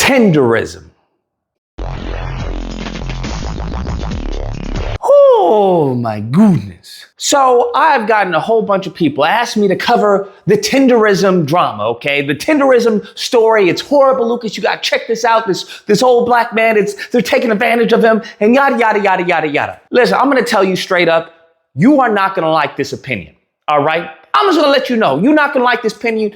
Tenderism. Oh my goodness. So I've gotten a whole bunch of people ask me to cover the Tenderism drama, okay? The Tenderism story, it's horrible, Lucas. You gotta check this out. This old black man, they're taking advantage of him and yada, yada, yada, yada, yada. Listen, I'm gonna tell you straight up, you are not gonna like this opinion, all right? I'm just gonna let you know, you're not gonna like this opinion.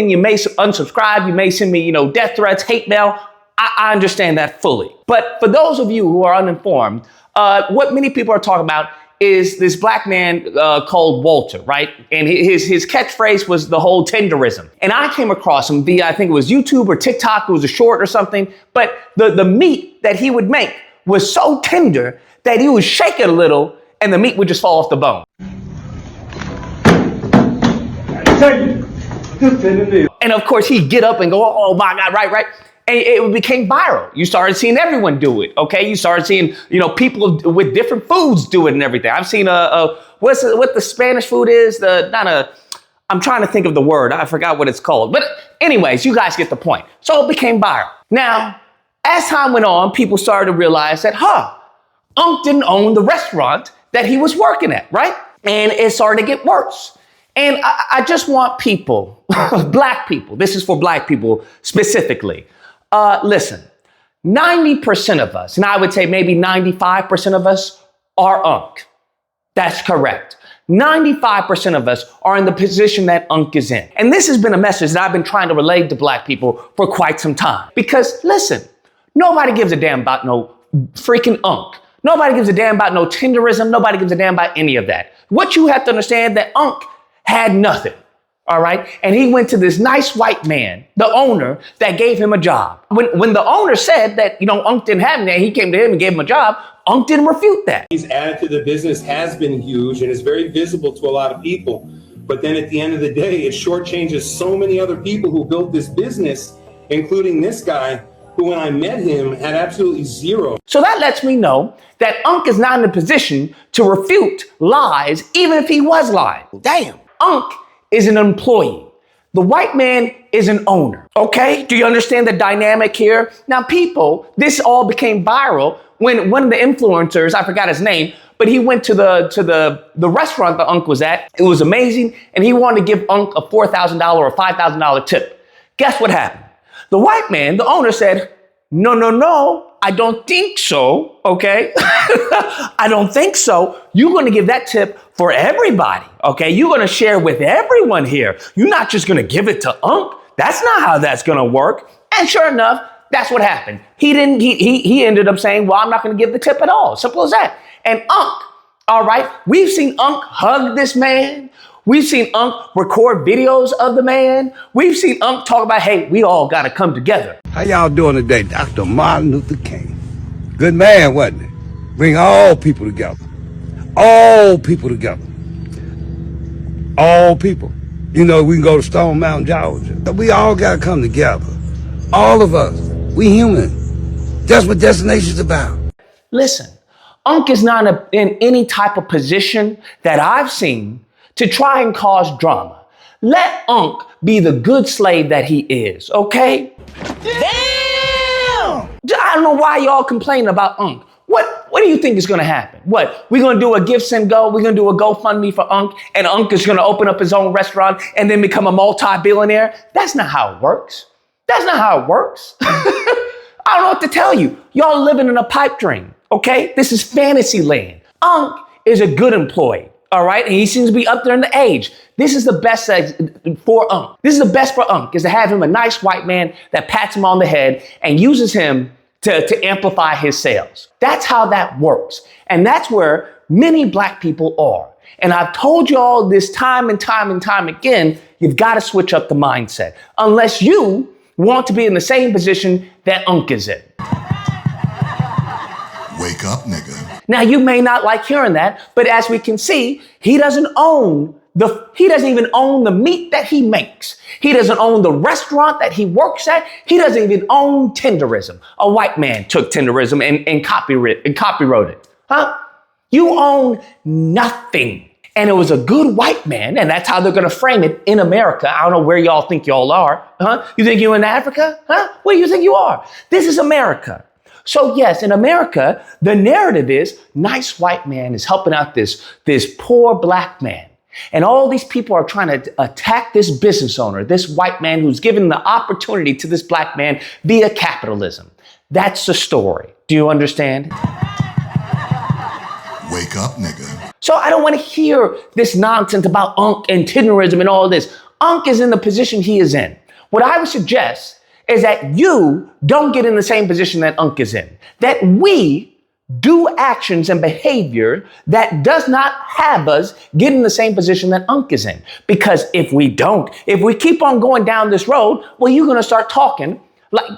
You may unsubscribe, you may send me, death threats, hate mail. I understand that fully. But for those of you who are uninformed, what many people are talking about is this black man called Walter, right? And his catchphrase was the whole Tenderism. And I came across him via, I think it was YouTube or TikTok, it was a short or something. But the meat that he would make was so tender that he would shake it a little and the meat would just fall off the bone. And of course he'd get up and go, oh my God, right. And it became viral. You started seeing everyone do it, okay? You started seeing, people with different foods do it and everything. I've seen what the Spanish food is? I'm trying to think of the word. I forgot what it's called. But anyways, you guys get the point. So it became viral. Now, as time went on, people started to realize that, Unc didn't own the restaurant that he was working at, right? And it started to get worse. And I just want people, black people, this is for black people specifically. Listen, 90% of us, and I would say maybe 95% of us are Unc. That's correct. 95% of us are in the position that Unc is in. And this has been a message that I've been trying to relay to black people for quite some time. Because listen, nobody gives a damn about no freaking Unc. Nobody gives a damn about no Tenderism. Nobody gives a damn about any of that. What you have to understand that Unc had nothing. All right. And he went to this nice white man, the owner, that gave him a job. When the owner said that, Unc didn't have anything, he came to him and gave him a job. Unc didn't refute that. He's added to the business has been huge and is very visible to a lot of people. But then at the end of the day, it shortchanges so many other people who built this business, including this guy, who when I met him had absolutely zero. So that lets me know that Unc is not in a position to refute lies, even if he was lying. Damn. Unc is an employee. The white man is an owner. Okay? Do you understand the dynamic here? Now, people, this all became viral when one of the influencers, I forgot his name, but he went to the restaurant that Unc was at. It was amazing. And he wanted to give Unc a $4,000 or $5,000 tip. Guess what happened? The white man, the owner, said, no, I don't think so, okay? I don't think so. You're going to give that tip for everybody, okay? You're going to share with everyone here. You're not just going to give it to Unc. That's not how that's going to work. And sure enough, that's what happened. He ended up saying, well, I'm not going to give the tip at all. Simple as that. And Unc, all right, we've seen Unc hug this man. We've seen Unc record videos of the man. We've seen Unc talk about, hey, we all got to come together. How y'all doing today? Dr. Martin Luther King. Good man, wasn't it? Bring all people together. All people together. All people. We can go to Stone Mountain, Georgia. We all got to come together. All of us. We human. That's what Destination's about. Listen, Unc is not in any type of position that I've seen to try and cause drama. Let Unc be the good slave that he is, okay? Damn! I don't know why y'all complaining about Unc. What do you think is gonna happen? What, we gonna do a give, send, go? We gonna do a GoFundMe for Unc and Unc is gonna open up his own restaurant and then become a multi-billionaire? That's not how it works. That's not how it works. I don't know what to tell you. Y'all living in a pipe dream, okay? This is fantasy land. Unc is a good employee. All right. And he seems to be up there in the age. This is the best for Unc. This is the best for Unc, is to have him a nice white man that pats him on the head and uses him to amplify his sales. That's how that works. And that's where many black people are. And I've told you all this time and time again, you've got to switch up the mindset unless you want to be in the same position that Unc is in. Wake up, nigga. Now, you may not like hearing that, but as we can see, he doesn't even own the meat that he makes. He doesn't own the restaurant that he works at. He doesn't even own Tenderism. A white man took Tenderism and copyrighted it. Huh? You own nothing. And it was a good white man, and that's how they're going to frame it in America. I don't know where y'all think y'all are. Huh? You think you're in Africa? Huh? Where do you think you are? This is America. So yes, in America, the narrative is nice white man is helping out this poor black man. And all these people are trying to attack this business owner, this white man who's given the opportunity to this black man via capitalism. That's the story. Do you understand? Wake up, nigga. So I don't want to hear this nonsense about Unc and Tenderism and all this. Unc is in the position he is in. What I would suggest is that you don't get in the same position that Unc is in. That we do actions and behavior that does not have us get in the same position that Unc is in. Because if we don't, if we keep on going down this road, well, you're going to start talking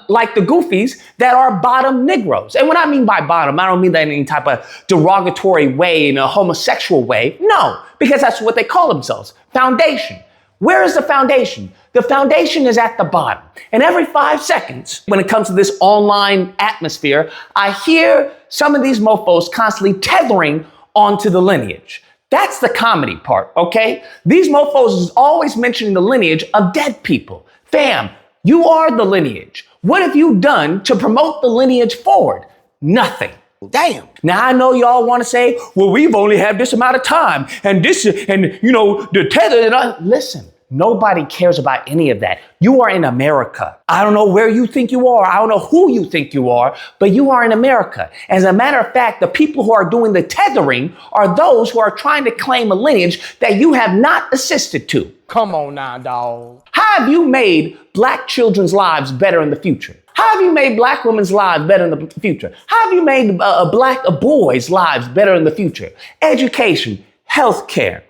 like the goofies that are bottom Negroes. And what I mean by bottom, I don't mean that in any type of derogatory way, in a homosexual way. No, because that's what they call themselves. Foundation. Where is the foundation? The foundation is at the bottom. And every 5 seconds, when it comes to this online atmosphere, I hear some of these mofos constantly tethering onto the lineage. That's the comedy part, okay? These mofos is always mentioning the lineage of dead people. Fam, you are the lineage. What have you done to promote the lineage forward? Nothing. Damn. Now I know y'all want to say, well, we've only had this amount of time and this, and you know, the tether and I. Listen, nobody cares about any of that. You are in America. I don't know where you think you are. I don't know who you think you are, but you are in America. As a matter of fact, the people who are doing the tethering are those who are trying to claim a lineage that you have not assisted to. Come on now, dog. How have you made black children's lives better in the future? How have you made black women's lives better in the future? How have you made black boys' lives better in the future? Education, healthcare,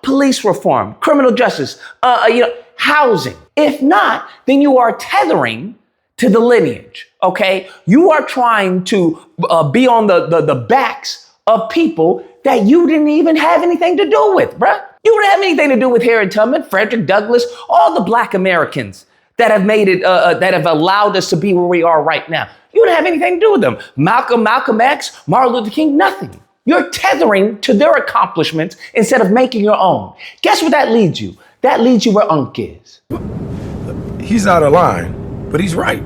police reform, criminal justice, housing. If not, then you are tethering to the lineage, okay? You are trying to be on the backs of people that you didn't even have anything to do with, bruh. You didn't have anything to do with Harriet Tubman, Frederick Douglass, all the black Americans that have made it, that have allowed us to be where we are right now. You didn't have anything to do with them. Malcolm X, Martin Luther King, nothing. You're tethering to their accomplishments instead of making your own. Guess where that leads you? That leads you where Unc is. He's out of line, but he's right.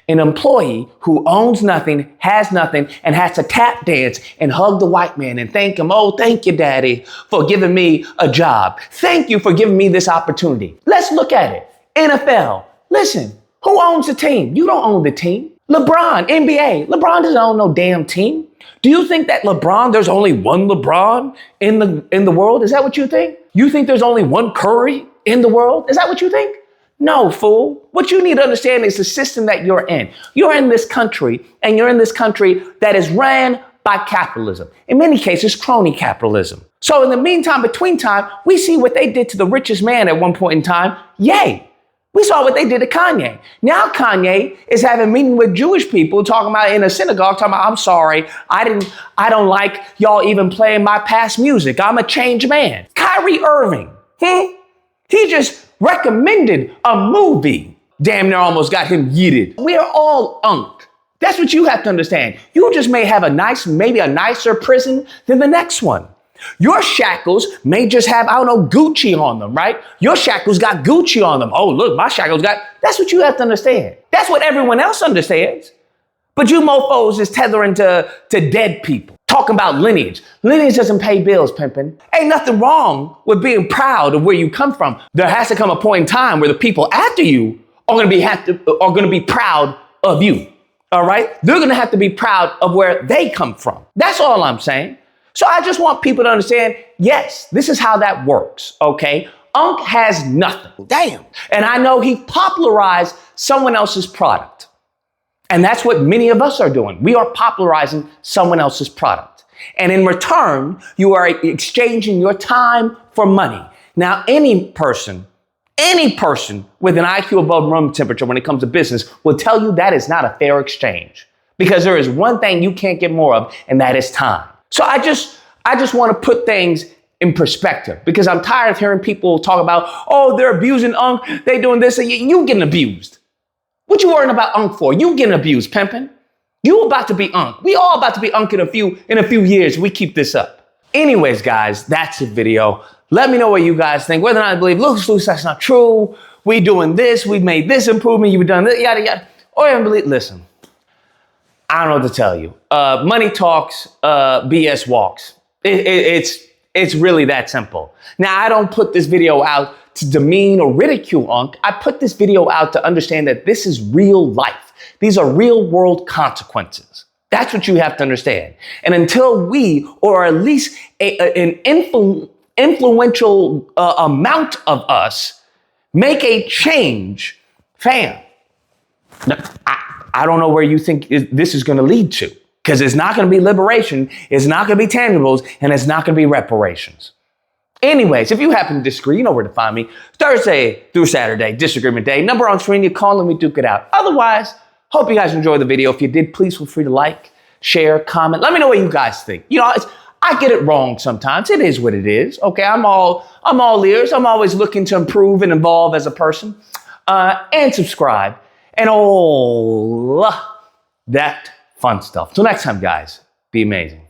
An employee who owns nothing, has nothing, and has to tap dance and hug the white man and thank him. Oh, thank you, Daddy, for giving me a job. Thank you for giving me this opportunity. Let's look at it. NFL. Listen, who owns the team? You don't own the team. LeBron, NBA. LeBron doesn't own no damn team. Do you think that there's only one LeBron in the world? Is that what you think? You think there's only one Curry in the world? Is that what you think? No, fool. What you need to understand is the system that you're in. You're in this country, and you're in this country that is ran by capitalism. In many cases, crony capitalism. So in the meantime, between time, we see what they did to the richest man at one point in time. Yay. We saw what they did to Kanye. Now Kanye is having a meeting with Jewish people talking about in a synagogue, talking about, I'm sorry, I don't like y'all even playing my past music. I'm a changed man. Kyrie Irving, he just recommended a movie. Damn near almost got him yeeted. We are all Unc. That's what you have to understand. You just may have maybe a nicer prison than the next one. Your shackles may just have, Gucci on them, right? Your shackles got Gucci on them. Oh, look, my shackles got, that's what you have to understand. That's what everyone else understands. But you mofos is tethering to dead people. Talking about lineage. Lineage doesn't pay bills, pimpin'. Ain't nothing wrong with being proud of where you come from. There has to come a point in time where the people after you are going to be proud of you. All right? They're going to have to be proud of where they come from. That's all I'm saying. So I just want people to understand, yes, this is how that works, okay? Unc has nothing. Damn. And I know he popularized someone else's product. And that's what many of us are doing. We are popularizing someone else's product. And in return, you are exchanging your time for money. Now, any person with an IQ above room temperature when it comes to business will tell you that is not a fair exchange. Because there is one thing you can't get more of, and that is time. So I just want to put things in perspective because I'm tired of hearing people talk about, oh, they're abusing Unc, they doing this, and you getting abused. What you worrying about Unc for? You getting abused, pimpin'. You about to be Unc. We all about to be Unc in a few years. We keep this up. Anyways, guys, that's the video. Let me know what you guys think. Whether or not I believe, Lucas, that's not true. We doing this. We made this improvement. You've done this, yada, yada. Or I believe, listen, I don't know what to tell you. Money talks, BS walks. It's really that simple. Now, I don't put this video out to demean or ridicule Unc. I put this video out to understand that this is real life. These are real world consequences. That's what you have to understand. And until we, or at least an influential amount of us, make a change, fam, I don't know where you think this is going to lead to, because it's not going to be liberation, it's not going to be tangibles, and it's not going to be reparations. Anyways, if you happen to disagree, you know where to find me. Thursday through Saturday, Disagreement Day. Number on screen, you call and we duke it out. Otherwise, hope you guys enjoyed the video. If you did, please feel free to like, share, comment. Let me know what you guys think. You know, I get it wrong sometimes. It is what it is. Okay, I'm all ears. I'm always looking to improve and evolve as a person. And subscribe. And all that fun stuff. Till next time, guys, be amazing.